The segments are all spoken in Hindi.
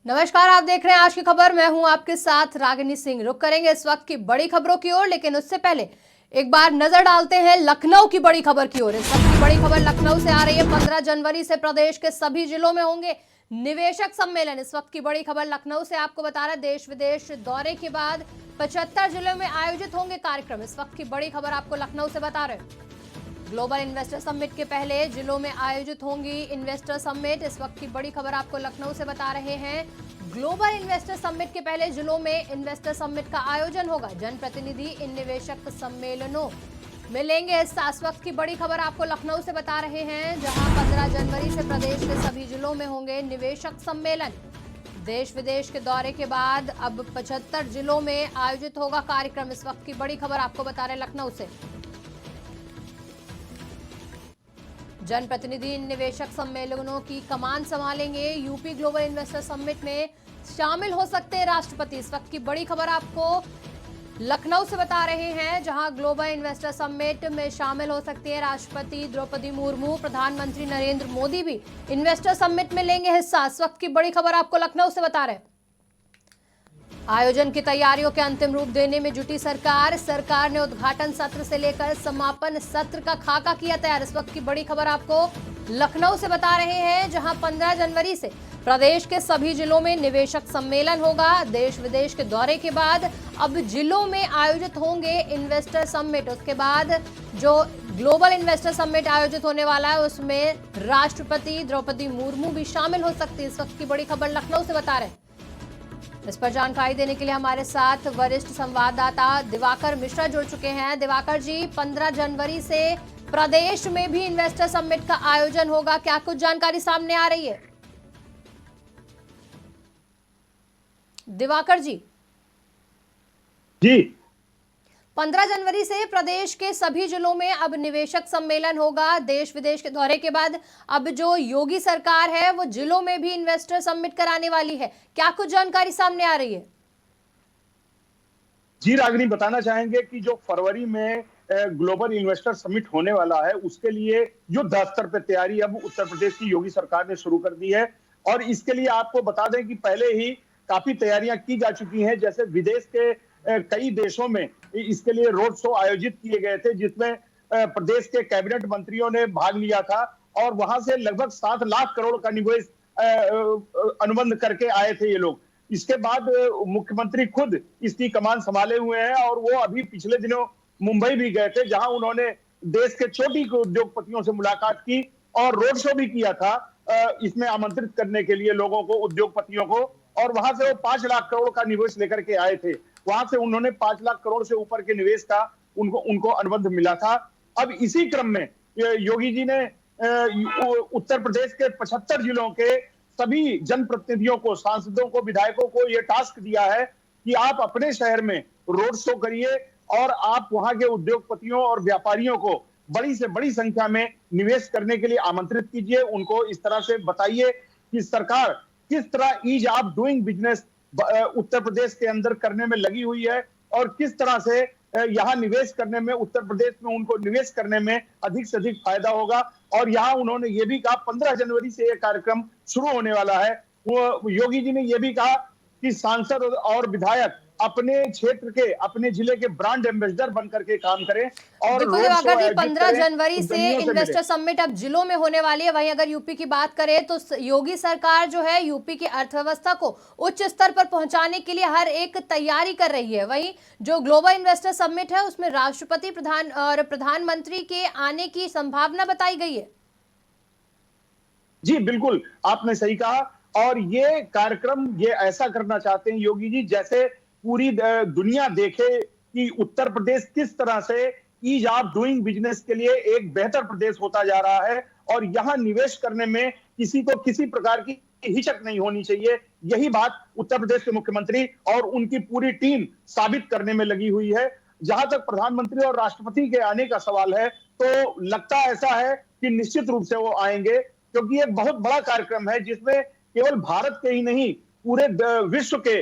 नमस्कार, आप देख रहे हैं आज की खबर। मैं हूं आपके साथ रागिनी सिंह। रुक करेंगे इस वक्त की बड़ी खबरों की ओर, लेकिन उससे पहले एक बार नजर डालते हैं लखनऊ की बड़ी खबर की ओर। इस वक्त की बड़ी खबर लखनऊ से आ रही है। 15 जनवरी से प्रदेश के सभी जिलों में होंगे निवेशक सम्मेलन। इस वक्त की बड़ी खबर लखनऊ से आपको बता रहा है, देश विदेश दौरे के बाद 75 जिलों में आयोजित होंगे कार्यक्रम। इस वक्त की बड़ी खबर आपको लखनऊ से बता रहे हैं। ग्लोबल इन्वेस्टर समिट के पहले जिलों में आयोजित होंगी इन्वेस्टर समिट। इस वक्त की बड़ी खबर आपको लखनऊ से बता रहे हैं। ग्लोबल इन्वेस्टर समिट के पहले जिलों में इन्वेस्टर समिट का आयोजन होगा। जनप्रतिनिधि इन निवेशक सम्मेलनों में लेंगे हिस्सा। इस वक्त की बड़ी खबर आपको लखनऊ से बता रहे हैं, जहां 15 जनवरी से प्रदेश के सभी जिलों में होंगे निवेशक सम्मेलन। देश विदेश के दौरे के बाद अब 75 जिलों में आयोजित होगा कार्यक्रम। इस वक्त की बड़ी खबर आपको बता रहे लखनऊ से। जनप्रतिनिधि इन निवेशक सम्मेलनों की कमान संभालेंगे। यूपी ग्लोबल इन्वेस्टर समिट में शामिल हो सकते हैं राष्ट्रपति। इस वक्त की बड़ी खबर आपको लखनऊ से बता रहे हैं, जहां ग्लोबल इन्वेस्टर समिट में शामिल हो सकती है राष्ट्रपति द्रौपदी मुर्मू। प्रधानमंत्री नरेंद्र मोदी भी इन्वेस्टर समिट में लेंगे हिस्सा। इस वक्त की बड़ी खबर आपको लखनऊ से बता रहे हैं। आयोजन की तैयारियों के अंतिम रूप देने में जुटी सरकार। सरकार ने उद्घाटन सत्र से लेकर समापन सत्र का खाका किया तैयार। इस वक्त की बड़ी खबर आपको लखनऊ से बता रहे हैं, जहां 15 जनवरी से प्रदेश के सभी जिलों में निवेशक सम्मेलन होगा। देश विदेश के दौरे के बाद अब जिलों में आयोजित होंगे इन्वेस्टर समिट। उसके बाद जो ग्लोबल इन्वेस्टर समिट आयोजित होने वाला है, उसमें राष्ट्रपति द्रौपदी मुर्मू भी शामिल हो सकती है। इस वक्त की बड़ी खबर लखनऊ से बता रहे हैं। इस पर जानकारी देने के लिए हमारे साथ वरिष्ठ संवाददाता दिवाकर मिश्रा जुड़ चुके हैं। दिवाकर जी, 15 जनवरी से प्रदेश में भी इन्वेस्टर समिट का आयोजन होगा, क्या कुछ जानकारी सामने आ रही है? दिवाकर जी। जी, 15 जनवरी से प्रदेश के सभी जिलों में अब निवेशक सम्मेलन होगा। देश विदेश के दौरे के बाद अब जो योगी सरकार है वो जिलों में भी इन्वेस्टर समिट कराने वाली है, क्या कुछ जानकारी सामने आ रही है? जी रागिनी, बताना चाहेंगे कि जो फरवरी में ग्लोबल इन्वेस्टर समिट होने वाला है, उसके लिए युद्ध स्तर पर तैयारी अब उत्तर प्रदेश की योगी सरकार ने शुरू कर दी है। और इसके लिए आपको बता दें कि पहले ही काफी तैयारियां की जा चुकी हैं। जैसे विदेश के कई देशों में इसके लिए रोड शो आयोजित किए गए थे, जिसमें प्रदेश के कैबिनेट मंत्रियों ने भाग लिया था और वहां से लगभग 7 लाख करोड़ का निवेश अनुबंध करके आए थे ये लोग। इसके बाद मुख्यमंत्री खुद इसकी कमान संभाले हुए हैं और वो अभी पिछले दिनों मुंबई भी गए थे, जहां उन्होंने देश के छोटी उद्योगपतियों से मुलाकात की और रोड शो भी किया था इसमें आमंत्रित करने के लिए लोगों को, उद्योगपतियों को। और वहां से वो 5 लाख करोड़ का निवेश लेकर के आए थे। वहां से उन्होंने 5 लाख करोड़ से ऊपर के निवेश का उनको अनुबंध मिला था। अब इसी क्रम में योगी जी ने उत्तर प्रदेश के 75 जिलों के सभी जनप्रतिनिधियों को, सांसदों को, विधायकों को यह टास्क दिया है कि आप अपने शहर में रोड शो करिए और आप वहां के उद्योगपतियों और व्यापारियों को बड़ी से बड़ी संख्या में निवेश करने के लिए आमंत्रित कीजिए। उनको इस तरह से बताइए कि सरकार किस तरह ease of doing business Uttar Pradesh के अंदर करने में लगी हुई है और किस तरह से यहाँ निवेश करने में, उत्तर प्रदेश में उनको निवेश करने में अधिक से अधिक फायदा होगा। और यहाँ उन्होंने ये भी कहा 15 जनवरी से ये कार्यक्रम शुरू होने वाला है। वो योगी जी ने ये भी कहा कि सांसद और विधायक अपने क्षेत्र के, अपने जिले के ब्रांड एम्बेसडर बनकर के काम करें और बिल्कुल दिवाकर जी, 15 जनवरी से इन्वेस्टर समिट अब जिलों में होने वाली है। वहीं अगर यूपी की बात करें तो योगी सरकार जो है यूपी की अर्थव्यवस्था को उच्च स्तर पर पहुंचाने के लिए हर एक तैयारी कर रही है। वहीं जो ग्लोबल इन्वेस्टर समिट है उसमें राष्ट्रपति प्रधानमंत्री के आने की संभावना बताई गई है। जी बिल्कुल, आपने सही कहा। और ये कार्यक्रम ये ऐसा करना चाहते हैं योगी जी, जैसे पूरी दुनिया देखे कि उत्तर प्रदेश किस तरह से ईज ऑफ डूइंग बिजनेस के लिए एक बेहतर प्रदेश होता जा रहा है और यहां निवेश करने में किसी को किसी प्रकार की हिचक नहीं होनी चाहिए। यही बात उत्तर प्रदेश के मुख्यमंत्री और उनकी पूरी टीम साबित करने में लगी हुई है। जहां तक प्रधानमंत्री और राष्ट्रपति के आने का सवाल है, तो लगता ऐसा है कि निश्चित रूप से वो आएंगे, क्योंकि एक बहुत बड़ा कार्यक्रम है जिसमें केवल भारत के ही नहीं, पूरे विश्व के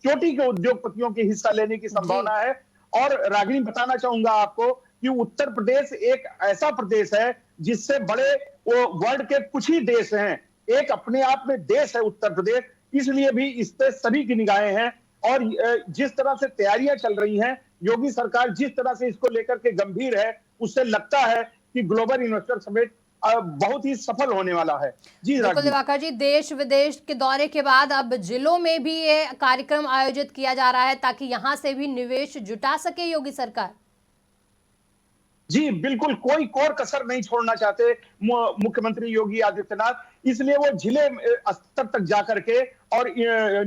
चोटी के उद्योगपतियों के हिस्सा लेने की संभावना है। और रागिनी, बताना चाहूंगा आपको कि उत्तर प्रदेश एक ऐसा प्रदेश है जिससे बड़े वो वर्ल्ड के कुछ ही देश हैं। एक अपने आप में देश है उत्तर प्रदेश, इसलिए भी इस पे सभी की निगाहें हैं। और जिस तरह से तैयारियां चल रही हैं, योगी सरकार जिस तरह से इसको लेकर के गंभीर है, उससे लगता है कि ग्लोबल इन्वेस्टर समिट बहुत ही सफल होने वाला है। जी बिल्कुल राजदीप। दिवाकर जी, देश विदेश के दौरे के बाद अब जिलों में भी ये कार्यक्रम आयोजित किया जा रहा है ताकि यहां से भी निवेश जुटा सके योगी सरकार। जी बिल्कुल, कोई कोर कसर नहीं छोड़ना चाहते मुख्यमंत्री योगी आदित्यनाथ। इसलिए वो जिले स्तर तक जाकर के और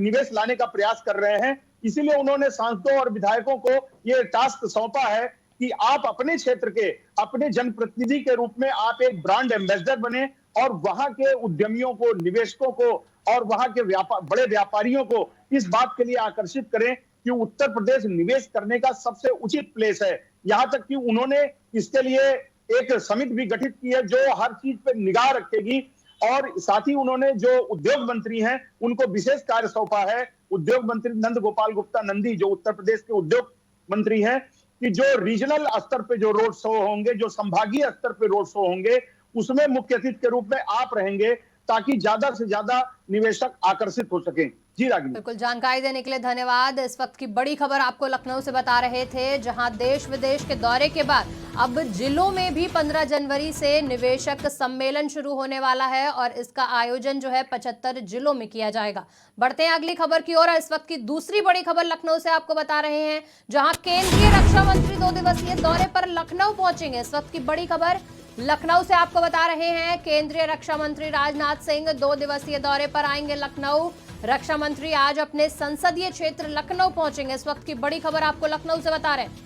निवेश लाने का प्रयास कर रहे हैं। इसीलिए उन्होंने सांसदों और विधायकों को ये टास्क सौंपा है कि आप अपने क्षेत्र के, अपने जनप्रतिनिधि के रूप में आप एक ब्रांड एम्बेसडर बने और वहां के उद्यमियों को, निवेशकों को और वहां के बड़े व्यापारियों को इस बात के लिए आकर्षित करें कि उत्तर प्रदेश निवेश करने का सबसे उचित प्लेस है। यहां तक कि उन्होंने इसके लिए एक समिति भी गठित की है जो हर चीज पे निगाह रखेगी। और साथ ही उन्होंने जो उद्योग मंत्री हैं उनको विशेष कार्य सौंपा है। उद्योग मंत्री नंद गोपाल गुप्ता नंदी, जो उत्तर प्रदेश के उद्योग मंत्री हैं, कि जो रीजनल स्तर पे जो रोड शो होंगे, जो संभागीय स्तर पे रोड शो होंगे, उसमें मुख्य अतिथि के रूप में आप रहेंगे ताकि ज्यादा से ज्यादा निवेशक आकर्षित हो सकें। जी रागिनी। बिल्कुल, जानकारी देने के लिए धन्यवाद। इस वक्त की बड़ी खबर आपको लखनऊ से बता रहे थे, जहां देश विदेश के दौरे के बाद अब जिलों में भी 15 जनवरी से निवेशक सम्मेलन शुरू होने वाला है और इसका आयोजन जो है 75 जिलों में किया जाएगा। बढ़ते हैं अगली खबर की ओर। इस वक्त की दूसरी बड़ी खबर लखनऊ से आपको बता रहे हैं, जहां केंद्रीय रक्षा मंत्री 2 दिवसीय दौरे पर लखनऊ पहुंचेंगे। इस वक्त की बड़ी खबर लखनऊ से आपको बता रहे हैं, केंद्रीय रक्षा मंत्री राजनाथ सिंह 2 दिवसीय दौरे पर आएंगे लखनऊ। रक्षा मंत्री आज अपने संसदीय क्षेत्र लखनऊ पहुंचेंगे। इस वक्त की बड़ी खबर आपको लखनऊ से बता रहे हैं,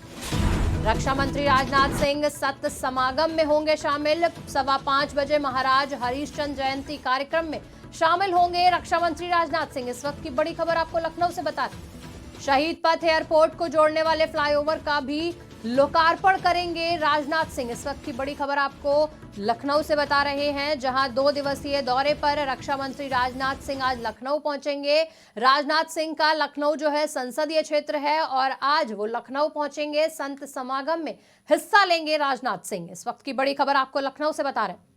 रक्षा मंत्री राजनाथ सिंह सत समागम में होंगे शामिल। 5:15 बजे महाराज हरिश्चंद्र जयंती कार्यक्रम में शामिल होंगे रक्षा मंत्री राजनाथ सिंह। इस वक्त की बड़ी खबर आपको लखनऊ से बता रहे हैं, शहीद पथ एयरपोर्ट को जोड़ने वाले फ्लाईओवर का भी लोकार्पण करेंगे राजनाथ सिंह। इस वक्त की बड़ी खबर आपको लखनऊ से बता रहे हैं, जहां 2 दिवसीय दौरे पर रक्षा मंत्री राजनाथ सिंह आज लखनऊ पहुंचेंगे। राजनाथ सिंह का लखनऊ जो है संसदीय क्षेत्र है और आज वो लखनऊ पहुंचेंगे, संत समागम में हिस्सा लेंगे राजनाथ सिंह। इस वक्त की बड़ी खबर आपको लखनऊ से बता रहे हैं।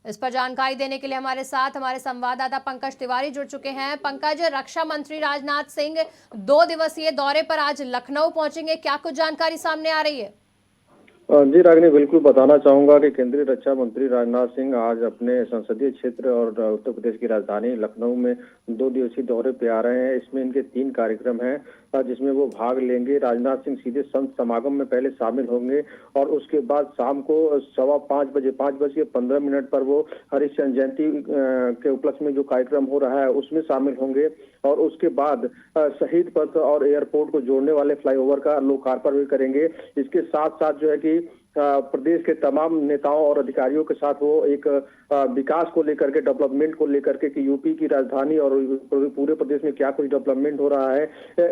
इस पर जानकारी देने के लिए हमारे साथ हमारे संवाददाता पंकज तिवारी जुड़ चुके हैं। पंकज, रक्षा मंत्री राजनाथ सिंह 2 दिवसीय दौरे पर आज लखनऊ पहुंचेंगे, क्या कुछ जानकारी सामने आ रही है? जी रागिनी, बिल्कुल बताना चाहूंगा कि केंद्रीय रक्षा मंत्री राजनाथ सिंह आज अपने संसदीय क्षेत्र और उत्तर प्रदेश की राजधानी लखनऊ में 2 दिवसीय दौरे पे आ रहे हैं। इसमें इनके 3 कार्यक्रम हैं जिसमें वो भाग लेंगे। राजनाथ सिंह सीधे संत समागम में पहले शामिल होंगे और उसके बाद शाम को 5:15 बजे 5:15 पर वो हरिश्चंद्र जयंती के उपलक्ष्य में जो कार्यक्रम हो रहा है उसमें शामिल होंगे और उसके बाद शहीद पथ और एयरपोर्ट को जोड़ने वाले फ्लाईओवर का लोकार्पण भी करेंगे। इसके साथ साथ जो है कि प्रदेश के तमाम नेताओं और अधिकारियों के साथ वो एक विकास को लेकर के, डेवलपमेंट को लेकर के कि यूपी की राजधानी और पूरे प्रदेश में क्या कुछ डेवलपमेंट हो रहा है,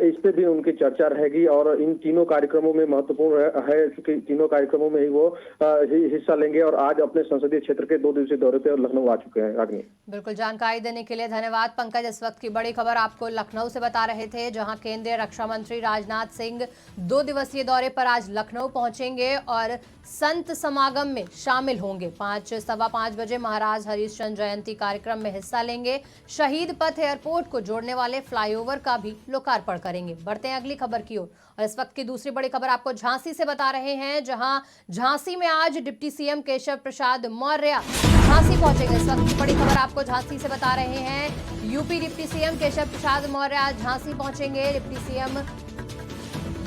इस पे भी उनकी चर्चा रहेगी। और इन तीनों कार्यक्रमों में महत्वपूर्ण है कि तीनों कार्यक्रमों में ही वो हिस्सा लेंगे और आज अपने संसदीय क्षेत्र के 2 दिवसीय दौरे पे लखनऊ आ चुके हैं। रागिनी, बिल्कुल, जानकारी देने के लिए धन्यवाद पंकज। इस वक्त की बड़ी खबर आपको लखनऊ से बता रहे थे, जहां केंद्रीय रक्षा मंत्री राजनाथ सिंह 2 दिवसीय दौरे पर आज लखनऊ पहुंचेंगे और संत समागम में शामिल होंगे। 5:15 बजे महाराज हरिश्चंद्र जयंती कार्यक्रम में हिस्सा लेंगे। शहीद पथ एयरपोर्ट को जोड़ने वाले फ्लाईओवर का भी लोकार्पण करेंगे। बढ़ते हैं अगली खबर की ओर और इस वक्त की दूसरी बड़ी खबर आपको झांसी से बता रहे हैं, जहां झांसी में आज डिप्टी सीएम केशव प्रसाद मौर्य झांसी पहुंचेंगे। इस वक्त की बड़ी खबर आपको झांसी से बता रहे हैं, UP deputy CM Keshav Prasad Maurya आज झांसी पहुंचेंगे। डिप्टी सीएम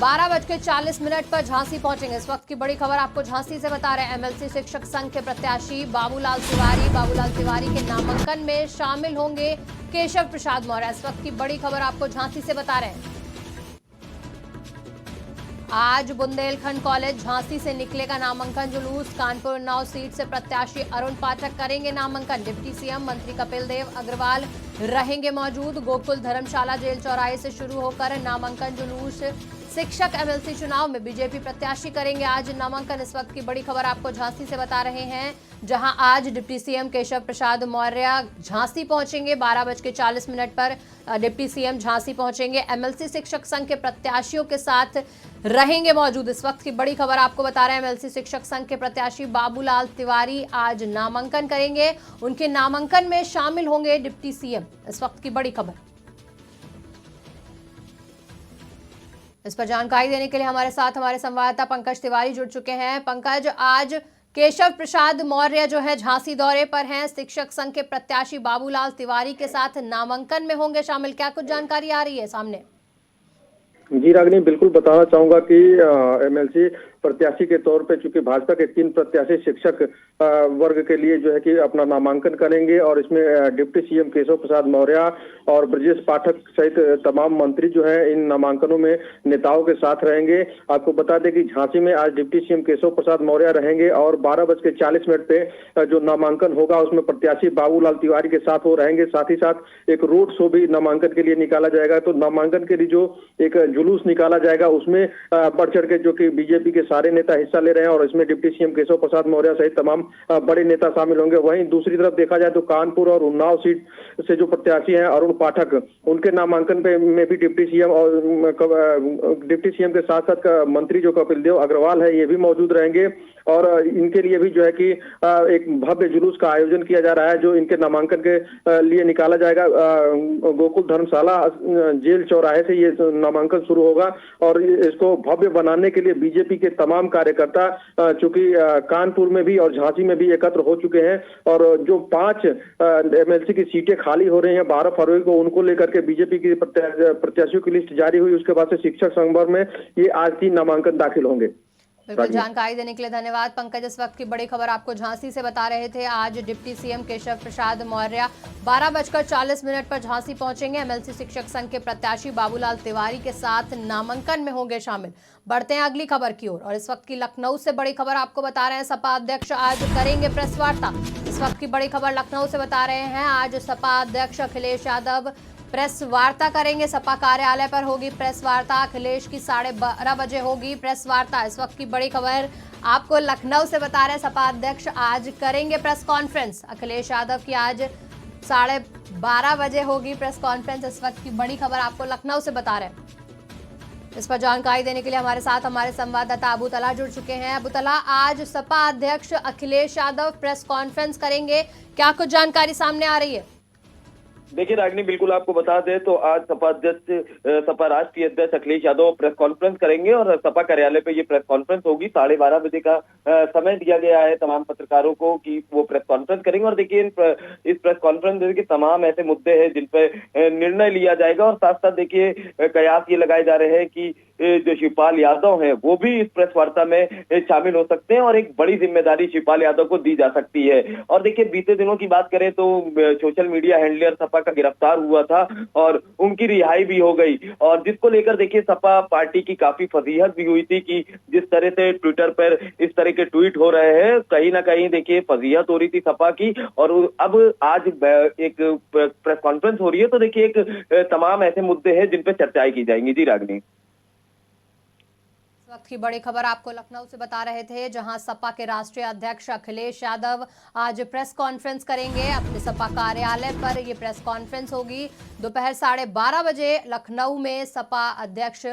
12:40 पर झांसी पहुंचेंगे। इस वक्त की बड़ी खबर आपको झांसी से बता रहे हैं, एमएलसी शिक्षक संघ के प्रत्याशी बाबूलाल तिवारी के नामांकन में शामिल होंगे केशव प्रसाद मौर्य। इस वक्त की बड़ी खबर आपको झांसी से बता रहे हैं, आज बुंदेलखंड कॉलेज झांसी से निकलेगा नामांकन जुलूस। कानपुर उन्नाव सीट से प्रत्याशी अरुण पाठक करेंगे नामांकन। डिप्टी सीएम मंत्री कपिल देव अग्रवाल रहेंगे मौजूद। गोकुल धर्मशाला जेल चौराहे से शुरू होकर नामांकन जुलूस शिक्षक एमएलसी चुनाव में बीजेपी प्रत्याशी करेंगे आज नामांकन। इस वक्त की बड़ी खबर आपको झांसी से बता रहे हैं, जहां आज डिप्टी सीएम केशव प्रसाद मौर्य झांसी पहुंचेंगे। 12:40 पर डिप्टी सीएम झांसी पहुंचेंगे। एमएलसी शिक्षक संघ के प्रत्याशियों के साथ रहेंगे मौजूद। इस वक्त की बड़ी खबर आपको बता रहे हैं, एमएलसी शिक्षक संघ के प्रत्याशी बाबूलाल तिवारी आज नामांकन करेंगे। उनके नामांकन में शामिल होंगे डिप्टी सीएम। इस वक्त की बड़ी खबर। इस पर जानकारी देने के लिए हमारे साथ हमारे संवाददाता पंकज तिवारी जुड़ चुके हैं। पंकज, आज केशव प्रसाद मौर्य जो है झांसी दौरे पर हैं। शिक्षक संघ के प्रत्याशी बाबूलाल तिवारी के साथ नामांकन में होंगे शामिल। क्या कुछ जानकारी आ रही है सामने? जी रागिनी, बिल्कुल बताना चाहूंगा कि एमएलसी प्रत्याशी के तौर पे चूंकि भाजपा के 3 प्रत्याशी शिक्षक वर्ग के लिए जो है कि अपना नामांकन करेंगे और इसमें डिप्टी सीएम केशव प्रसाद मौर्य और ब्रजेश पाठक सहित तमाम मंत्री जो है इन नामांकनों में नेताओं के साथ रहेंगे। आपको बता दें कि झांसी में आज डिप्टी सीएम केशव प्रसाद मौर्य रहेंगे और 12:40 पे जो नामांकन होगा उसमें प्रत्याशी बाबूलाल तिवारी के साथ वो रहेंगे। साथ ही साथ एक रोड शो भी नामांकन के लिए निकाला जाएगा। तो नामांकन के लिए जो एक जुलूस निकाला जाएगा उसमें बढ़ चढ़ के जो कि बीजेपी के सारे नेता हिस्सा ले रहे हैं और इसमें डिप्टी सीएम केशव प्रसाद मौर्य सहित तमाम बड़े नेता शामिल होंगे। वहीं दूसरी तरफ देखा जाए तो कानपुर और उन्नाव सीट से जो प्रत्याशी हैं अरुण पाठक, उनके नामांकन पे में भी डिप्टी सीएम के साथ साथ मंत्री जो कपिल देव अग्रवाल है ये भी मौजूद रहेंगे और इनके लिए भी जो है कि एक भव्य जुलूस का आयोजन किया जा रहा है जो इनके नामांकन के लिए निकाला जाएगा। गोकुल धर्मशाला जेल चौराहे से ये नामांकन शुरू होगा और इसको भव्य बनाने के लिए बीजेपी के तमाम कार्यकर्ता चूंकि कानपुर में भी और झांसी में भी एकत्र हो चुके हैं और जो 5 एमएलसी की सीटें खाली हो रही हैं 12 फरवरी को, उनको लेकर के बीजेपी की प्रत्याशियों की लिस्ट जारी हुई। उसके बाद से शिक्षक संघ में ये आज 3 नामांकन दाखिल होंगे। बिल्कुल, जानकारी देने के लिए धन्यवाद पंकज। इस वक्त की बड़ी खबर आपको झांसी से बता रहे थे। आज डिप्टी सीएम केशव प्रसाद मौर्य 12:40 पर झांसी पहुंचेंगे। एमएलसी शिक्षक संघ के प्रत्याशी बाबूलाल तिवारी के साथ नामांकन में होंगे शामिल। बढ़ते हैं अगली खबर की ओर और इस वक्त की लखनऊ से बड़ी खबर आपको बता रहे हैं। सपा अध्यक्ष आज करेंगे प्रेस वार्ता। इस वक्त की बड़ी खबर लखनऊ से बता रहे हैं, आज सपा अध्यक्ष अखिलेश यादव प्रेस वार्ता करेंगे। सपा कार्यालय पर होगी प्रेस वार्ता। अखिलेश की 12:30 बजे होगी प्रेस वार्ता। इस वक्त की बड़ी खबर आपको लखनऊ से बता रहे हैं, सपा अध्यक्ष आज करेंगे प्रेस कॉन्फ्रेंस। अखिलेश यादव की आज 12:30 बजे होगी प्रेस कॉन्फ्रेंस। इस वक्त की बड़ी खबर आपको लखनऊ से बता रहे हैं। इस पर जानकारी देने के लिए हमारे साथ हमारे संवाददाता अबू तला जुड़ चुके हैं। अबू तला, आज सपा अध्यक्ष अखिलेश यादव प्रेस कॉन्फ्रेंस करेंगे, क्या कुछ जानकारी सामने आ रही है? देखिए रागिनी, बिल्कुल आपको बता दें तो आज सपा राष्ट्रीय अध्यक्ष अखिलेश यादव प्रेस कॉन्फ्रेंस करेंगे और सपा कार्यालय पे ये प्रेस कॉन्फ्रेंस होगी। 12:30 बजे का समय दिया गया है तमाम पत्रकारों को कि वो प्रेस कॉन्फ्रेंस करेंगे और देखिए इस प्रेस कॉन्फ्रेंस के तमाम ऐसे मुद्दे हैं जिन पर निर्णय लिया जाएगा और साथ साथ देखिए कयास ये लगाए जा रहे हैं कि जो शिवपाल यादव हैं वो भी इस प्रेस वार्ता में शामिल हो सकते हैं और एक बड़ी जिम्मेदारी शिवपाल यादव को दी जा सकती है। और देखिए बीते दिनों की बात करें तो सोशल मीडिया हैंडलर सपा का गिरफ्तार हुआ था और उनकी रिहाई भी हो गई और जिसको लेकर देखिए सपा पार्टी की काफी फजीहत भी हुई थी कि जिस तरह से ट्विटर पर इस तरह के ट्वीट हो रहे हैं, कहीं ना कहीं देखिए फजीहत हो रही थी सपा की। और अब आज एक प्रेस कॉन्फ्रेंस हो रही है तो देखिए एक तमाम ऐसे मुद्दे हैं जिन पर चर्चाएं की जाएंगी। जी रागिनी, वक्त की बड़ी खबर आपको लखनऊ से बता रहे थे, जहां सपा के राष्ट्रीय अध्यक्ष अखिलेश यादव आज प्रेस कॉन्फ्रेंस करेंगे। अपने सपा कार्यालय पर ये प्रेस कॉन्फ्रेंस होगी। दोपहर 12:30 बजे लखनऊ में सपा अध्यक्ष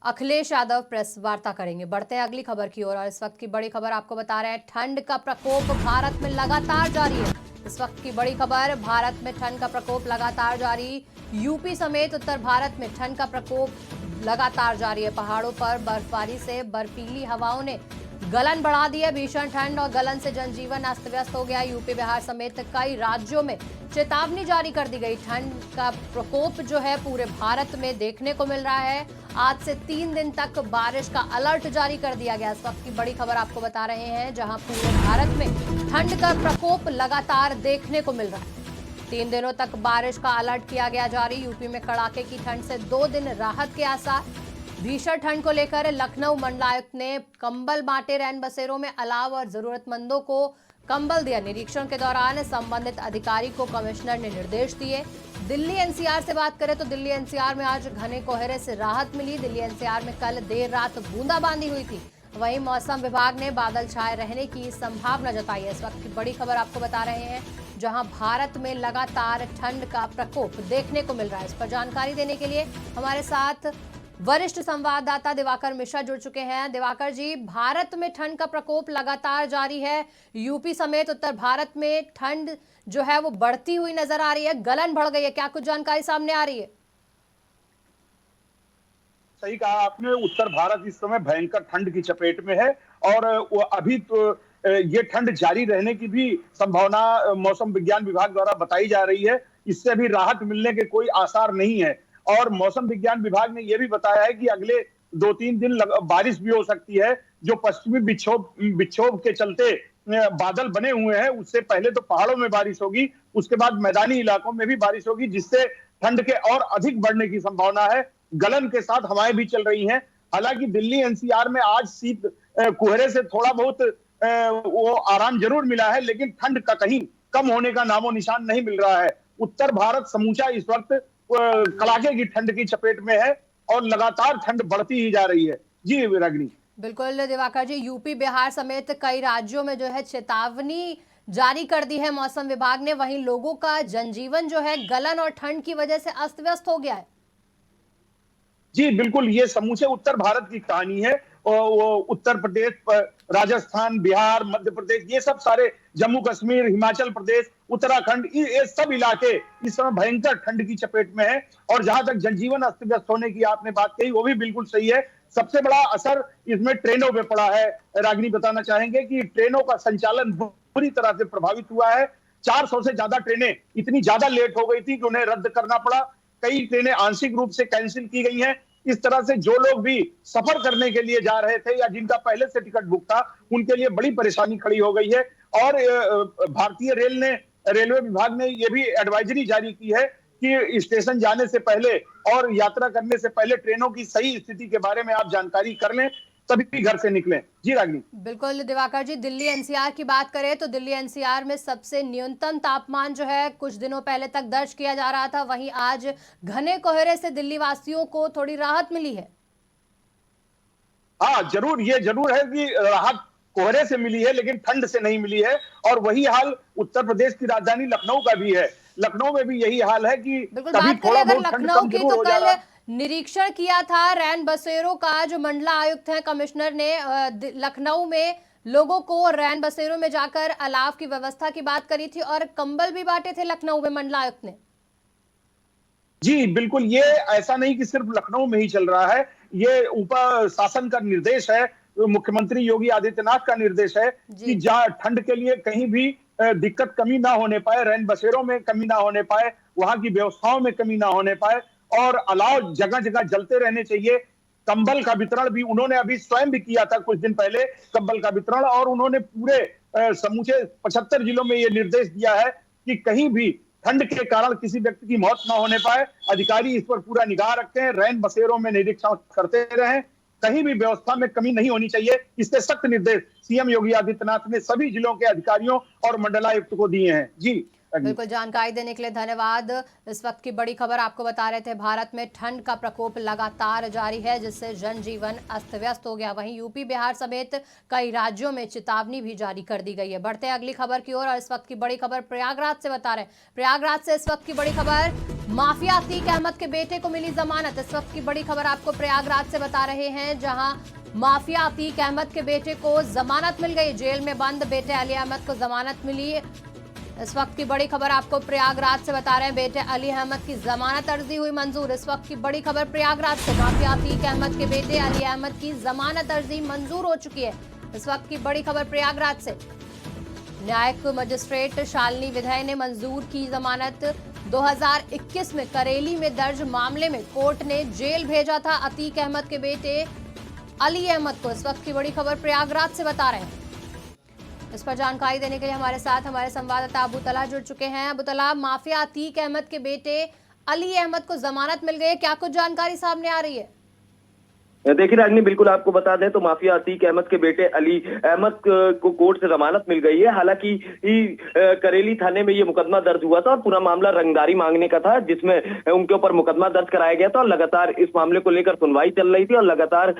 अखिलेश यादव प्रेस वार्ता करेंगे। बढ़ते हैं अगली खबर की ओर और इस वक्त की बड़ी खबर आपको बता रहे हैं, ठंड का प्रकोप भारत में लगातार जारी है। इस वक्त की बड़ी खबर, भारत में ठंड का प्रकोप लगातार जारी। यूपी समेत उत्तर भारत में ठंड का प्रकोप लगातार जारी है। पहाड़ों पर बर्फबारी से बर्फीली हवाओं ने गलन बढ़ा दी है। भीषण ठंड और गलन से जनजीवन अस्त व्यस्त हो गया। यूपी बिहार समेत कई राज्यों में चेतावनी जारी कर दी गई। ठंड का प्रकोप जो है पूरे भारत में देखने को मिल रहा है। आज से 3 दिन तक बारिश का अलर्ट जारी कर दिया गया। इस वक्त की बड़ी खबर आपको बता रहे हैं, जहां पूरे भारत में ठंड का प्रकोप लगातार देखने को मिल रहा है। 3 दिनों तक बारिश का अलर्ट किया गया जारी। यूपी में कड़ाके की ठंड से 2 दिन राहत के आसार। भीषण ठंड को लेकर लखनऊ मंडलायुक्त ने कंबल बांटे। रैन बसेरों में अलाव और जरूरतमंदों को कंबल दिया। निरीक्षण के दौरान संबंधित अधिकारी को कमिश्नर ने निर्देश दिए। दिल्ली एनसीआर से बात करें तो दिल्ली एनसीआर में आज घने कोहरे से राहत मिली। दिल्ली एनसीआर में कल देर रात बूंदाबांदी हुई थी। वहीं मौसम विभाग ने बादल छाए रहने की संभावना जताई है। इस वक्त की बड़ी खबर आपको बता रहे हैं, जहां भारत में लगातार ठंड का प्रकोप देखने को मिल रहा है। इस पर जानकारी देने के लिए हमारे साथ वरिष्ठ संवाददाता दिवाकर मिश्रा जुड़ चुके हैं। दिवाकर जी, भारत में ठंड का प्रकोप लगातार जारी है। यूपी समेत उत्तर भारत में ठंड जो है वो बढ़ती हुई नजर आ रही है, गलन बढ़ गई है, क्या कुछ जानकारी सामने आ रही है? सही कहा आपने, उत्तर भारत इस समय भयंकर ठंड की चपेट में है और अभी तो ये ठंड जारी रहने की भी संभावना मौसम विज्ञान विभाग द्वारा बताई जा रही है। इससे भी राहत मिलने के कोई आसार नहीं है और मौसम विज्ञान विभाग ने यह भी बताया है कि अगले 2-3 दिन बारिश भी हो सकती है। जो पश्चिमी विक्षोभ के चलते बादल बने हुए हैं, उससे पहले तो पहाड़ों में बारिश होगी, उसके बाद मैदानी इलाकों में भी बारिश होगी, जिससे ठंड के और अधिक बढ़ने की संभावना है। गलन के साथ हवाएं भी चल रही हैं। हालांकि दिल्ली एनसीआर में आज शीत कोहरे से थोड़ा बहुत वो आराम जरूर मिला है, लेकिन ठंड का कहीं कम होने का नामो निशान नहीं मिल रहा है। उत्तर भारत समूचा इस वक्त कड़ाके की ठंड की चपेट में है और लगातार ठंड बढ़ती ही जा रही है। जी रागिनी। बिल्कुल दिवाकर जी, यूपी बिहार समेत कई राज्यों में जो है चेतावनी जारी कर दी है मौसम विभाग ने। वहीं लोगों का जनजीवन जो है गलन और ठंड की वजह से अस्त व्यस्त हो गया है। जी बिल्कुल, ये समूचे उत्तर भारत की कहानी है। वो उत्तर प्रदेश, राजस्थान, बिहार, मध्य प्रदेश, ये सब सारे, जम्मू कश्मीर, हिमाचल प्रदेश, उत्तराखंड, ये सब इलाके इस समय भयंकर ठंड की चपेट में है। और जहां तक जनजीवन अस्त व्यस्त होने की आपने बात कही, वो भी बिल्कुल सही है। सबसे बड़ा असर इसमें ट्रेनों पे पड़ा है। रागिनी, बताना चाहेंगे कि ट्रेनों का संचालन बुरी तरह से प्रभावित हुआ है। 400 से ज्यादा ट्रेनें इतनी ज्यादा लेट हो गई थी कि उन्हें रद्द करना पड़ा। कई ट्रेनें आंशिक रूप से कैंसिल की गई हैं। इस तरह से जो लोग भी सफर करने के लिए जा रहे थे या जिनका पहले से टिकट बुक था, उनके लिए बड़ी परेशानी खड़ी हो गई है। और भारतीय रेलवे विभाग ने यह भी एडवाइजरी जारी की है कि स्टेशन जाने से पहले और यात्रा करने से पहले ट्रेनों की सही स्थिति के बारे में आप जानकारी कर लें, तभी घर से निकलें। जी रागिनी। बिल्कुल दिवाकर जी, दिल्ली एनसीआर की बात करें तो दिल्ली एनसीआर में सबसे न्यूनतम तापमान जो है कुछ दिनों पहले तक दर्ज किया जा रहा था। वहीं आज घने कोहरे से दिल्ली वासियों को थोड़ी राहत मिली है। हाँ जरूर, ये जरूर है कि राहत कोहरे से मिली है, लेकिन ठंड से नहीं मिली है। और वही हाल उत्तर प्रदेश की राजधानी लखनऊ का भी है। लखनऊ में भी यही हाल है कि कभी थोड़ा बहुत ठंड कम जरूर हो जा रहा है। निरीक्षण किया था रैन बसेरों का, जो मंडला आयुक्त हैं कमिश्नर ने लखनऊ में लोगों को रैन बसेरों में जाकर अलाव की व्यवस्था की बात करी थी और कंबल भी बांटे थे लखनऊ में मंडला आयुक्त ने। जी बिल्कुल, ये ऐसा नहीं कि सिर्फ लखनऊ में ही चल रहा है, ये ऊपर शासन का निर्देश है, मुख्यमंत्री योगी आदित्यनाथ का निर्देश है कि जहां ठंड के लिए कहीं भी दिक्कत कमी ना होने पाए, रैन बसेरों में कमी ना होने पाए, वहां की व्यवस्थाओं में कमी ना होने पाए और अलाव जगह जगह जलते रहने चाहिए। कंबल का वितरण भी उन्होंने अभी स्वयं भी किया था कुछ दिन पहले, कंबल का वितरण। और उन्होंने पूरे समूचे 75 जिलों में ये निर्देश दिया है कि कहीं भी ठंड के कारण किसी व्यक्ति की मौत ना होने पाए। अधिकारी इस पर पूरा निगाह रखते हैं, रैन बसेरों में निरीक्षण करते रहें, कहीं भी व्यवस्था में कमी नहीं होनी चाहिए। इसके सख्त निर्देश सीएम योगी आदित्यनाथ ने सभी जिलों के अधिकारियों और मंडलायुक्त को दिए हैं। जी बिल्कुल, जानकारी देने के लिए धन्यवाद। इस वक्त की बड़ी खबर आपको बता रहे थे, भारत में ठंड का प्रकोप लगातार जारी है, जिससे जनजीवन अस्त व्यस्त हो गया। वहीं यूपी बिहार समेत कई राज्यों में चेतावनी भी जारी कर दी गई है। बढ़ते हैं अगली खबर की ओर और इस वक्त की बड़ी खबर प्रयागराज से बता रहे हैं। प्रयागराज से इस वक्त की बड़ी खबर, माफिया अतीक अहमद के बेटे को मिली जमानत। इस वक्त की बड़ी खबर आपको प्रयागराज से बता रहे हैं, जहां माफिया अतीक अहमद के बेटे को जमानत मिल गई। जेल में बंद बेटे अली अहमद को जमानत मिली। इस वक्त की बड़ी खबर आपको प्रयागराज से बता रहे हैं, बेटे अली अहमद की जमानत अर्जी हुई मंजूर। इस वक्त की बड़ी खबर प्रयागराज से, माफिया अतीक अहमद के बेटे अली अहमद की जमानत अर्जी मंजूर हो चुकी है। इस वक्त की बड़ी खबर प्रयागराज से, न्यायिक मजिस्ट्रेट शालिनी विधय ने मंजूर की जमानत। 2021 में करेली में दर्ज मामले में कोर्ट ने जेल भेजा था अतीक अहमद के बेटे अली अहमद को। इस वक्त की बड़ी खबर प्रयागराज से बता रहे हैं। इस पर जानकारी देने के लिए हमारे साथ हमारे संवाददाता अबू तला जुड़ चुके हैं। अबू तला, माफिया अतीक अहमद के बेटे अली अहमद को जमानत मिल गई है, क्या कुछ जानकारी सामने आ रही है? देखिए रागनी, बिल्कुल आपको बता दें तो माफिया अतीक अहमद के बेटे अली अहमद को कोर्ट से जमानत मिल गई है। हालांकि करेली थाने में ये मुकदमा दर्ज हुआ था और पूरा मामला रंगदारी मांगने का था, जिसमें उनके ऊपर मुकदमा दर्ज कराया गया था और लगातार इस मामले को लेकर सुनवाई चल रही थी। और लगातार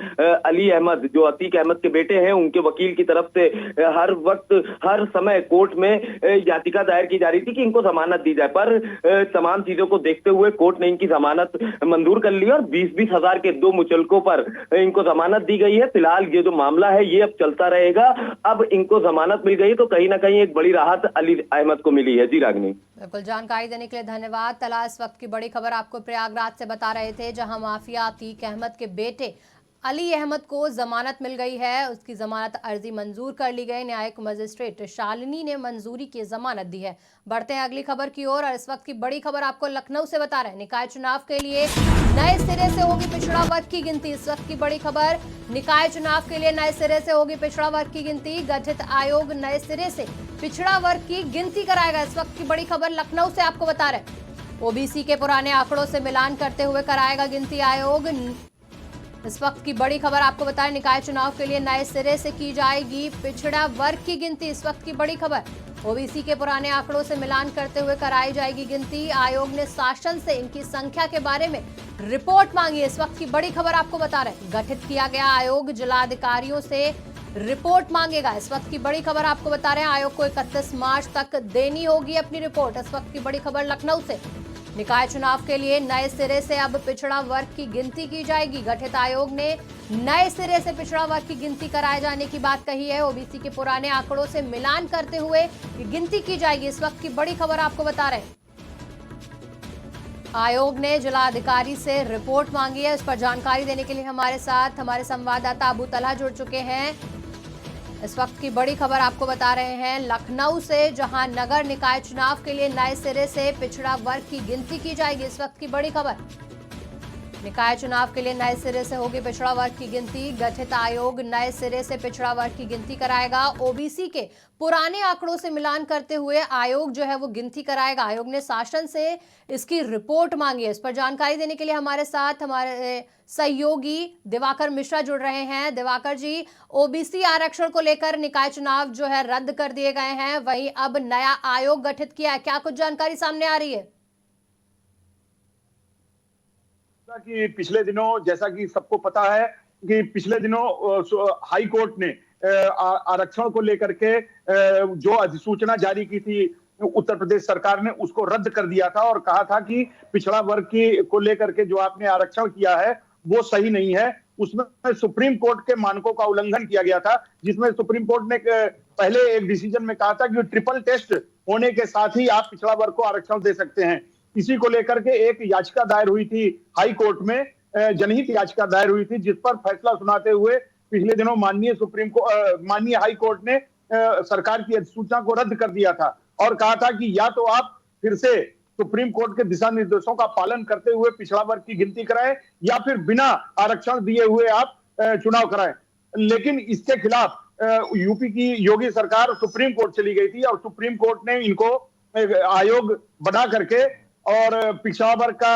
अली अहमद जो अतीक अहमद के बेटे हैं, उनके वकील की तरफ से हर वक्त हर समय कोर्ट में याचिका दायर की जा रही थी कि इनको जमानत दी जाए, पर तमाम चीजों को देखते हुए कोर्ट ने इनकी जमानत मंजूर कर ली और 20-20 हजार के 2 मुचलकों पर इनको जमानत दी गई है। फिलहाल ये जो मामला है ये अब चलता रहेगा। अब इनको जमानत मिल गई तो कहीं ना कहीं एक बड़ी राहत अली अहमद को मिली है। जी रागनी, बिल्कुल जानकारी देने के लिए धन्यवाद। तला, इस वक्त की बड़ी खबर आपको प्रयागराज से बता रहे थे, जहां माफिया अतीक अहमद के बेटे अली अहमद को जमानत मिल गई है। उसकी जमानत अर्जी मंजूर कर ली गई। न्यायिक मजिस्ट्रेट शालिनी ने मंजूरी की जमानत दी है। बढ़ते हैं अगली खबर की ओर और इस वक्त की बड़ी खबर आपको लखनऊ से बता रहे हैं। निकाय चुनाव के लिए नए सिरे से होगी पिछड़ा वर्ग की गिनती। इस वक्त की बड़ी खबर, निकाय चुनाव के लिए नए सिरे से होगी पिछड़ा वर्ग की गिनती। गठित आयोग नए सिरे से पिछड़ा वर्ग की गिनती कराएगा। इस वक्त की बड़ी खबर लखनऊ से आपको बता रहे हैं। ओबीसी के पुराने आंकड़ों से मिलान करते हुए कराएगा गिनती आयोग। इस वक्त की बड़ी खबर आपको बताएं, निकाय चुनाव के लिए नए सिरे से की जाएगी पिछड़ा वर्ग की गिनती। इस वक्त की बड़ी खबर, ओबीसी के पुराने आंकड़ों से मिलान करते हुए कराई जाएगी गिनती। आयोग ने शासन से इनकी संख्या के बारे में रिपोर्ट मांगी है। इस वक्त की बड़ी खबर आपको बता रहे हैं, गठित किया गया आयोग जिलाधिकारियों से रिपोर्ट मांगेगा। इस वक्त की बड़ी खबर आपको बता रहे हैं, आयोग को 31 मार्च तक देनी होगी अपनी रिपोर्ट। इस वक्त की बड़ी खबर लखनऊ से, निकाय चुनाव के लिए नए सिरे से अब पिछड़ा वर्ग की गिनती की जाएगी। गठित आयोग ने नए सिरे से पिछड़ा वर्ग की गिनती कराए जाने की बात कही है। ओबीसी के पुराने आंकड़ों से मिलान करते हुए ये गिनती की जाएगी। इस वक्त की बड़ी खबर आपको बता रहे हैं, आयोग ने जिलाधिकारी से रिपोर्ट मांगी है। इस पर जानकारी देने के लिए हमारे साथ हमारे संवाददाता अबू तलहा जुड़ चुके हैं। इस वक्त की बड़ी खबर आपको बता रहे हैं लखनऊ से, जहां नगर निकाय चुनाव के लिए नए सिरे से पिछड़ा वर्ग की गिनती की जाएगी। इस वक्त की बड़ी खबर, निकाय चुनाव के लिए नए सिरे से होगी पिछड़ा वर्ग की गिनती। गठित आयोग नए सिरे से पिछड़ा वर्ग की गिनती कराएगा। ओबीसी के पुराने आंकड़ों से मिलान करते हुए आयोग जो है वो गिनती कराएगा। आयोग ने शासन से इसकी रिपोर्ट मांगी है। इस पर जानकारी देने के लिए हमारे साथ हमारे सहयोगी दिवाकर मिश्रा जुड़ रहे हैं। दिवाकर जी, ओबीसी आरक्षण को लेकर निकाय चुनाव जो है रद्द कर दिए गए हैं, वहीं अब नया आयोग गठित किया है, क्या कुछ जानकारी सामने आ रही है? कि पिछले दिनों, जैसा कि सबको पता है कि पिछले दिनों हाई कोर्ट ने आरक्षण को लेकर के जो अधिसूचना जारी की थी उत्तर प्रदेश सरकार ने, उसको रद्द कर दिया था और कहा था कि पिछड़ा वर्ग की को लेकर के जो आपने आरक्षण किया है वो सही नहीं है। उसमें सुप्रीम कोर्ट के मानकों का उल्लंघन किया गया था, जिसमें सुप्रीम कोर्ट ने पहले एक डिसीजन में कहा था कि ट्रिपल टेस्ट होने के साथ ही आप पिछड़ा वर्ग को आरक्षण दे सकते हैं। इसी को लेकर के एक याचिका दायर हुई थी हाई कोर्ट में, जनहित याचिका दायर हुई थी, जिस पर फैसला सुनाते हुए पिछले दिनों माननीय हाई कोर्ट ने सरकार की अधिसूचना को रद्द कर दिया था और कहा था कि या तो आप फिर से सुप्रीम कोर्ट के दिशा निर्देशों का पालन करते हुए पिछड़ा वर्ग की गिनती कराएं या फिर बिना आरक्षण दिए हुए आप चुनाव कराएं। लेकिन इसके खिलाफ यूपी की योगी सरकार सुप्रीम कोर्ट चली गई थी और सुप्रीम कोर्ट ने इनको आयोग बना करके और पिछड़ा वर्ग का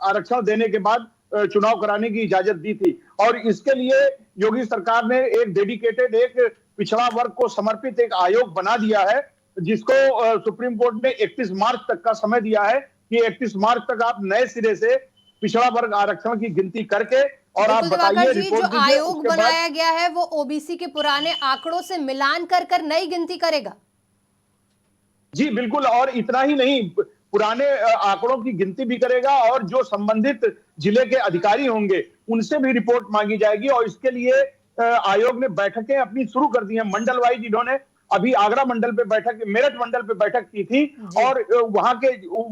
आरक्षण देने के बाद चुनाव कराने की इजाजत दी थी। और इसके लिए योगी सरकार ने एक डेडिकेटेड, एक पिछड़ा वर्ग को समर्पित एक आयोग बना दिया है, जिसको सुप्रीम कोर्ट ने 31 मार्च तक का समय दिया है कि 31 मार्च तक आप नए सिरे से पिछड़ा वर्ग आरक्षण की गिनती करके और आप बताइए रिपोर्ट जो आयोग बनाया गया है वो ओबीसी के पुराने आंकड़ों से मिलान कर नई गिनती करेगा। जी बिल्कुल, और इतना ही नहीं, पुराने आंकड़ों की गिनती भी करेगा और जो संबंधित जिले के अधिकारी होंगे उनसे भी रिपोर्ट मांगी जाएगी। और इसके लिए आयोग ने बैठकें अपनी शुरू कर दी हैं मंडल वाइज। इन्होंने अभी आगरा मंडल पे बैठक, मेरठ मंडल पे बैठक की थी और वहां के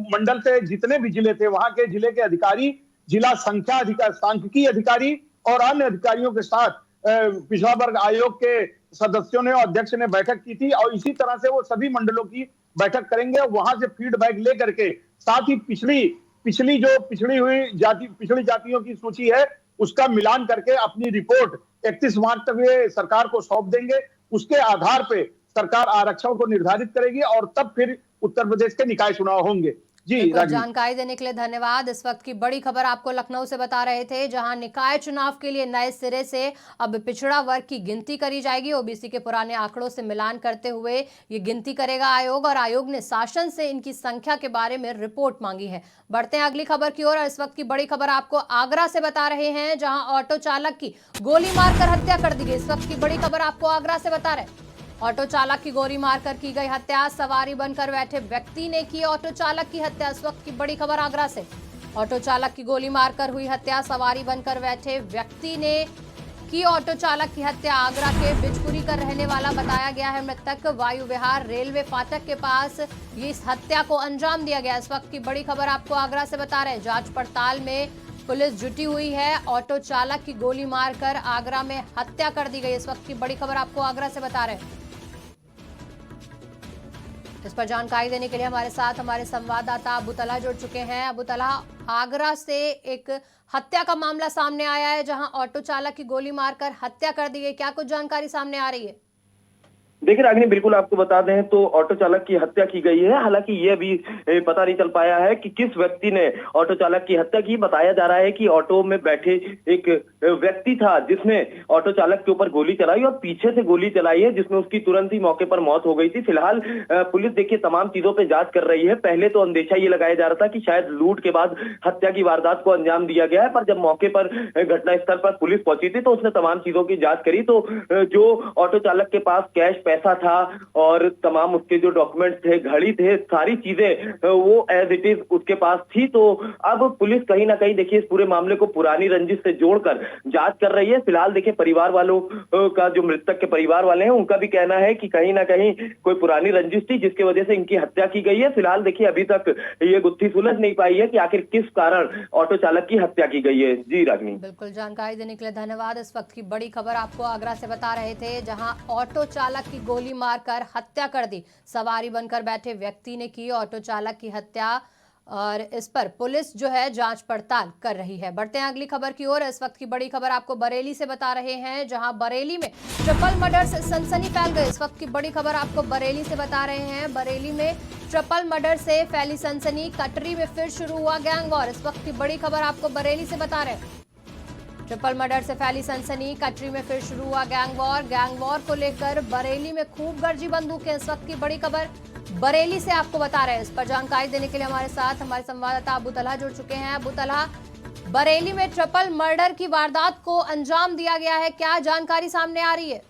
मंडल से जितने भी जिले थे वहां के जिले के अधिकारी, जिला सांख्यिकी अधिकारी और अन्य अधिकारियों के साथ पिछड़ा वर्ग आयोग के सदस्यों ने और अध्यक्ष ने बैठक की थी और इसी तरह से वो सभी मंडलों की बैठक करेंगे। वहां से फीडबैक लेकर के साथ ही पिछली जातियों की सूची है उसका मिलान करके अपनी रिपोर्ट 31 मार्च तक वे सरकार को सौंप देंगे। उसके आधार पे सरकार आरक्षण को निर्धारित करेगी और तब फिर उत्तर प्रदेश के निकाय चुनाव होंगे। जी बिल्कुल, राजनीति। जानकारी देने के लिए धन्यवाद। इस वक्त की बड़ी खबर आपको लखनऊ से बता रहे थे, जहां निकाय चुनाव के लिए नए सिरे से अब पिछड़ा वर्ग की गिनती करी जाएगी। ओबीसी के पुराने आंकड़ों से मिलान करते हुए ये गिनती करेगा आयोग, और आयोग ने शासन से इनकी संख्या के बारे में रिपोर्ट मांगी है। बढ़ते हैं अगली खबर की ओर। इस वक्त की बड़ी खबर आपको आगरा से बता रहे हैं, जहां ऑटो चालक की गोली मारकर हत्या कर दी गई। इस वक्त की बड़ी खबर आपको आगरा से बता रहे हैं, ऑटो चालक की गोली मारकर की गई हत्या। सवारी बनकर बैठे व्यक्ति ने की ऑटो चालक की हत्या। इस वक्त की बड़ी खबर आगरा से, ऑटो चालक की गोली मारकर हुई हत्या। सवारी बनकर बैठे व्यक्ति ने की ऑटो चालक की हत्या। आगरा के बिजपुरी का रहने वाला बताया गया है मृतक। वायु विहार रेलवे फाटक के पास ये इस हत्या को अंजाम दिया गया। इस वक्त की बड़ी खबर आपको आगरा से बता रहे हैं, जांच पड़ताल में पुलिस जुटी हुई है। ऑटो चालक की गोली मारकर आगरा में हत्या कर दी गई। इस वक्त की बड़ी खबर आपको आगरा से बता रहे हैं। इस पर जानकारी देने के लिए हमारे साथ हमारे संवाददाता अबू तलहा जुड़ चुके हैं। अबू तलहा, आगरा से एक हत्या का मामला सामने आया है, जहां ऑटो चालक की गोली मारकर हत्या कर दी गई। क्या कुछ जानकारी सामने आ रही है? देखिए रागिनी, बिल्कुल आपको बता दें तो ऑटो चालक की हत्या की गई है। हालांकि ये अभी पता नहीं चल पाया है कि किस व्यक्ति ने ऑटो चालक की हत्या की। बताया जा रहा है कि ऑटो में बैठे एक व्यक्ति था जिसने ऑटो चालक के ऊपर गोली चलाई और पीछे से गोली चलाई है, जिसमें उसकी तुरंत ही मौके पर मौत हो गई थी। फिलहाल पुलिस देखिए तमाम चीजों पर जांच कर रही है। पहले तो अंदेशा ये लगाया जा रहा था कि शायद लूट के बाद हत्या की वारदात को अंजाम दिया गया है, पर जब मौके पर घटनास्थल पर पुलिस पहुंची थी तो उसने तमाम चीजों की जांच करी। तो जो ऑटो चालक के पास कैश पैसा था और तमाम उसके जो डॉक्यूमेंट्स थे, घड़ी थे, सारी चीजें वो एज इट इज उसके पास थी। तो अब पुलिस कहीं ना कहीं देखिए इस पूरे मामले को पुरानी रंजिश से जोड़कर जांच कर रही है। फिलहाल देखिए परिवार वालों का, जो मृतक के परिवार वाले हैं, उनका भी कहना है कि कहीं ना कहीं कोई पुरानी रंजिश थी जिसकी वजह से इनकी हत्या की गई है। फिलहाल देखिए अभी तक ये गुत्थी सुलझ नहीं पाई है कि आखिर किस कारण ऑटो चालक की हत्या की गई है। जी रागिनी। बिल्कुल, जानकारी देने के लिए धन्यवाद। इस वक्त की बड़ी खबर आपको आगरा से बता रहे थे, जहां ऑटो चालक की गोली मारकर हत्या कर दी। सवारी बनकर बैठे व्यक्ति ने की ऑटो चालक की हत्या, और इस पर पुलिस जो है जांच पड़ताल कर रही है। बढ़ते हैं अगली खबर की ओर। इस वक्त की बड़ी खबर आपको बरेली से बता रहे हैं, जहां बरेली में ट्रिपल मर्डर से सनसनी फैल गई। इस वक्त की बड़ी खबर आपको बरेली से बता रहे हैं, बरेली में ट्रिपल मर्डर से फैली सनसनी। कटरी में फिर शुरू हुआ गैंग वॉर। इस वक्त की बड़ी खबर आपको बरेली से बता रहे हैं, ट्रिपल मर्डर से फैली सनसनी। कटरी में फिर शुरू हुआ गैंग वॉर। गैंग वॉर को लेकर बरेली में खूब गरजी बंदूकें। इस वक्त की बड़ी खबर बरेली से आपको बता रहे हैं। इस पर जानकारी देने के लिए हमारे साथ हमारे संवाददाता अबू तलहा जुड़ चुके हैं। अबू तलहा, बरेली में ट्रिपल मर्डर की वारदात को अंजाम दिया गया है, क्या जानकारी सामने आ रही है?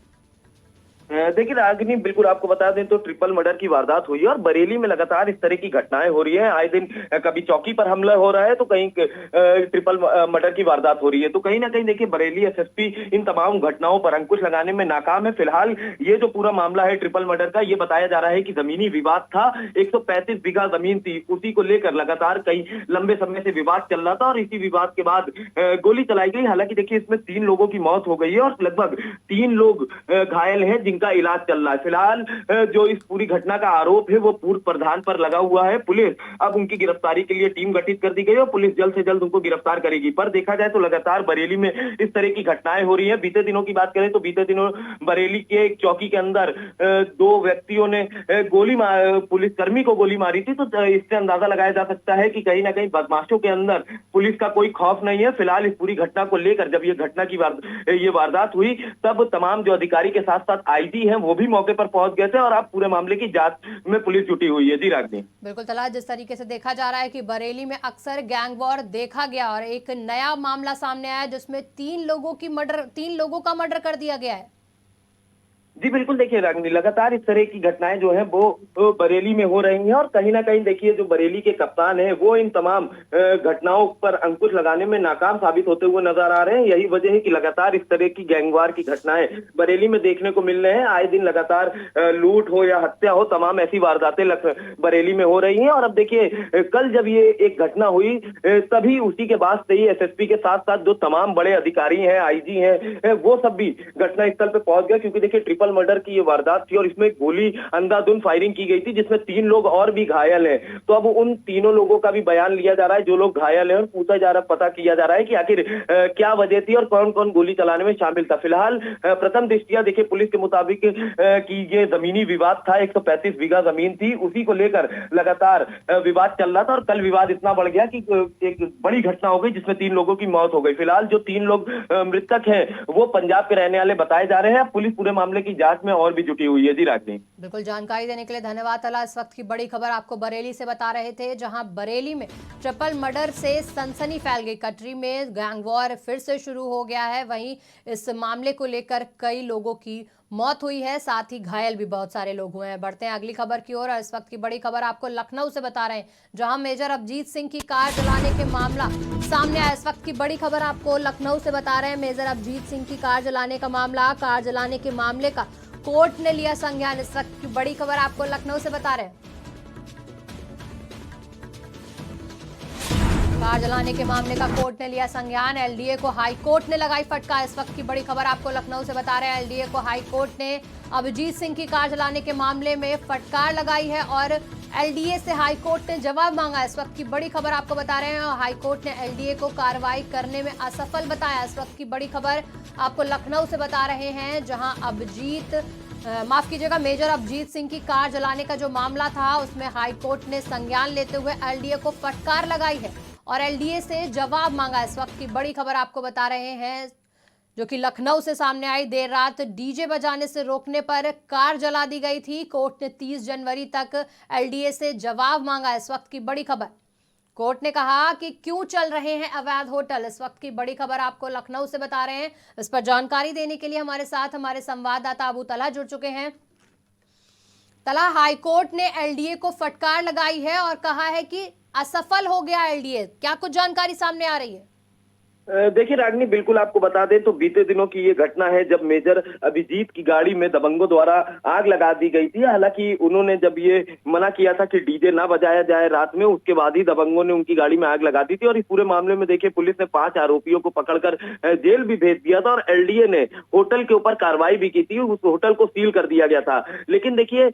देखिए रागिनी, बिल्कुल आपको बता दें तो ट्रिपल मर्डर की वारदात हुई है और बरेली में लगातार इस तरह की घटनाएं हो रही हैं। आए दिन कभी चौकी पर हमला हो रहा है तो कहीं ट्रिपल मर्डर की वारदात हो रही है। तो कहीं ना कहीं देखिए बरेली एसएसपी इन तमाम घटनाओं पर अंकुश लगाने में नाकाम है। फिलहाल ये जो पूरा मामला है ट्रिपल मर्डर का, ये बताया जा रहा है कि जमीनी विवाद था। 135 बीघा जमीन थी, उसी को लेकर लगातार कई लंबे समय से विवाद चल रहा था और इसी विवाद के बाद गोली चलाई गई। हालांकि देखिए इसमें 3 लोगों की मौत हो गई है और लगभग 3 लोग घायल हैं जिनका इलाज चल रहा है। फिलहाल जो इस पूरी घटना का आरोप है वो पूर्व प्रधान पर लगा हुआ है। पुलिस अब उनकी गिरफ्तारी के लिए टीम गठित कर दी गई और पुलिस जल्द से जल्द उनको गिरफ्तार करेगी। पर देखा जाए तो लगातार बरेली में इस तरह की घटनाएं हो रही हैं। बीते दिनों की बात करें तो बीते दिनों बरेली के एक चौकी के अंदर 2 व्यक्तियों ने पुलिसकर्मी को गोली मारी थी। तो इससे अंदाजा लगाया जा सकता है कि कहीं ना कहीं बदमाशों के अंदर पुलिस का कोई खौफ नहीं है। फिलहाल इस पूरी घटना को लेकर जब ये घटना की ये वारदात हुई तब तमाम जो अधिकारी के साथ साथ आईजी हैं वो भी मौके पर पहुंच गए थे और अब पूरे मामले की जांच में पुलिस जुटी हुई है। जी रागिनी। बिल्कुल तलहा, जिस तरीके से देखा जा रहा है कि बरेली में अक्सर गैंग वॉर देखा गया और एक नया मामला सामने आया जिसमें 3 लोगों का मर्डर कर दिया गया है। जी बिल्कुल, देखिए रागिनी, लगातार इस तरह की घटनाएं जो हैं वो बरेली में हो रही हैं और कहीं ना कहीं देखिए जो बरेली के कप्तान हैं वो इन तमाम घटनाओं पर अंकुश लगाने में नाकाम साबित होते हुए नजर आ रहे हैं। यही वजह है कि लगातार इस तरह की गैंगवार की घटनाएं बरेली में देखने को मिल रहे हैं। आए दिन लगातार लूट हो या हत्या हो, तमाम ऐसी वारदातें बरेली में हो रही हैं। और अब देखिए कल जब ये एक घटना हुई तभी उसी के बाद से ही एसएसपी के साथ साथ जो तमाम बड़े अधिकारी हैं, आईजी हैं, वो सब भी घटनास्थल पे पहुंच गए, क्योंकि देखिए ट्रिपल ट्रिपल मर्डर की ये वारदात थी और इसमें गोली अंधाधुंध फायरिंग की गई थी, जिसमें 3 लोग और भी घायल हैं। तो अब उन तीनों लोगों का भी बयान लिया जा रहा है, जो लोग घायल हैं, और पूछा जा रहा है, पता किया जा रहा है कि आखिर क्या वजह थी और कौन कौन गोली चलाने में शामिल था। फिलहाल प्रथम दृष्टिया देखिए पुलिस के मुताबिक कि ये जमीनी विवाद था, 135 बीघा जमीन थी, उसी को लेकर लगातार विवाद चल रहा था और कल विवाद इतना बढ़ गया कि एक बड़ी घटना हो गई जिसमें 3 लोगों की मौत हो गई। फिलहाल जो 3 लोग मृतक हैं वो पंजाब के रहने वाले बताए जा रहे हैं। पुलिस पूरे मामले की जांच में और भी जुटी हुई है। जी रागिनी, बिल्कुल जानकारी देने के लिए धन्यवाद तला। इस वक्त की बड़ी खबर आपको बरेली से बता रहे थे, जहां बरेली में ट्रिपल मर्डर से सनसनी फैल गई। कटरी में गैंग वॉर फिर से शुरू हो गया है। वहीं इस मामले को लेकर कई लोगों की मौत हुई है, साथ ही घायल भी बहुत सारे लोग हुए हैं। बढ़ते हैं अगली खबर की ओर। इस वक्त की बड़ी खबर आपको लखनऊ से बता रहे हैं, जहां मेजर अभिजीत सिंह की कार जलाने के मामला सामने आया। इस वक्त की बड़ी खबर आपको लखनऊ से बता रहे हैं, मेजर अभिजीत सिंह की कार जलाने का मामला। कार जलाने के मामले का कोर्ट ने लिया संज्ञान। इस वक्त की बड़ी खबर आपको लखनऊ से बता रहे हैं, कार जलाने के मामले का कोर्ट ने लिया संज्ञान। एलडीए को हाई कोर्ट ने लगाई फटकार। इस वक्त की बड़ी खबर आपको लखनऊ से बता रहे हैं, एलडीए को हाई कोर्ट ने अभिजीत सिंह की कार जलाने के मामले में फटकार लगाई है और एलडीए से हाई कोर्ट ने जवाब मांगा। इस वक्त की बड़ी खबर आपको बता रहे हैं, हाई कोर्ट ने एलडीए को कार्रवाई करने में असफल बताया। इस वक्त की बड़ी खबर आपको लखनऊ से बता रहे हैं, जहां माफ कीजिएगा, मेजर अभिजीत सिंह की कार जलाने का जो मामला था उसमें हाई कोर्ट ने संज्ञान लेते हुए एलडीए को फटकार लगाई है और एलडीए से जवाब मांगा। इस वक्त की बड़ी खबर आपको बता रहे हैं, जो कि लखनऊ से सामने आई। देर रात डीजे बजाने से रोकने पर कार जला दी गई थी। कोर्ट ने 30 जनवरी तक एलडीए से जवाब मांगा। इस वक्त की बड़ी खबर, कोर्ट ने कहा कि क्यों चल रहे हैं अवैध होटल। इस वक्त की बड़ी खबर आपको लखनऊ से बता रहे हैं। इस पर जानकारी देने के लिए हमारे साथ हमारे संवाददाता अबू तला जुड़ चुके हैं। तला, हाईकोर्ट ने एलडीए को फटकार लगाई है और कहा है कि असफल हो गया एलडीए, क्या कुछ जानकारी सामने आ रही है? देखिए रागिनी, बिल्कुल आपको बता दें तो बीते दिनों की ये घटना है जब मेजर अभिजीत की गाड़ी में दबंगों द्वारा आग लगा दी गई थी। हालांकि उन्होंने जब ये मना किया था कि डीजे ना बजाया जाए रात में, उसके बाद ही दबंगों ने उनकी गाड़ी में आग लगा दी थी और इस पूरे मामले में देखिए पुलिस ने 5 आरोपियों को पकड़कर जेल भी भेज दिया था और एलडीए ने होटल के ऊपर कार्रवाई भी की थी। उस होटल को सील कर दिया गया था। लेकिन देखिए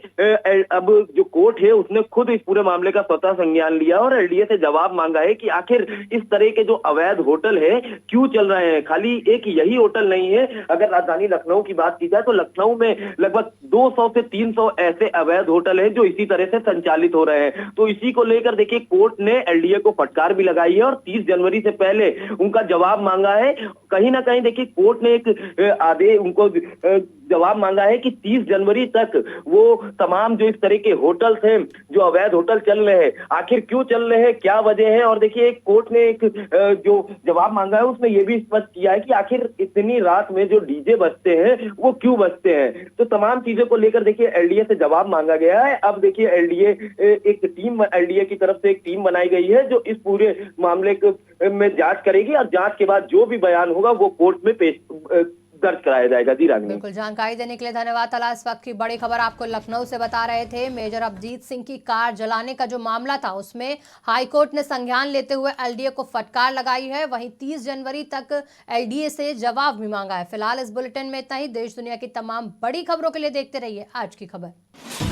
अब जो कोर्ट है उसने खुद इस पूरे मामले का स्वतः संज्ञान लिया और एलडीए से जवाब मांगा है कि आखिर इस तरह के जो अवैध होटल है क्यों चल रहे हैं। खाली एक यही होटल नहीं है, अगर राजधानी लखनऊ की बात की जाए तो लखनऊ में लगभग 200 से 300 ऐसे अवैध होटल हैं जो इसी तरह से संचालित हो रहे हैं। तो इसी को लेकर देखिए कोर्ट ने एलडीए को फटकार भी लगाई है और 30 जनवरी से पहले उनका जवाब मांगा है। कहीं ना कहीं देखिए कोर्ट ने एक आदेश उनको जवाब मांगा है कि 30 जनवरी तक वो तमाम जो इस तरह के होटल्स हैं, जो अवैध होटल चल रहे हैं, आखिर क्यों चल रहे हैं, क्या वजह है। और देखिए कोर्ट ने एक जो जवाब मांगा है उसमें यह भी स्पष्ट किया है कि आखिर इतनी रात में जो डीजे बजते हैं वो क्यों बजते हैं। तो तमाम चीजों को लेकर देखिए एलडीए से जवाब मांगा गया है। अब देखिए एलडीए की तरफ से एक टीम बनाई गई है जो इस पूरे मामले में जांच करेगी और जांच के बाद जो भी बयान होगा वो कोर्ट में पेश दर्ज कराया जाएगा। जी रागिनी, बिल्कुल जानकारी देने के लिए धन्यवाद तला। इस वक्त की बड़ी खबर आपको लखनऊ से बता रहे थे, मेजर अभिजीत सिंह की कार जलाने का जो मामला था उसमें हाईकोर्ट ने संज्ञान लेते हुए एलडीए को फटकार लगाई है। वहीं 30 जनवरी तक एलडीए से जवाब भी मांगा है। फिलहाल इस बुलेटिन में इतना ही। देश दुनिया की तमाम बड़ी खबरों के लिए देखते रहिए आज की खबर।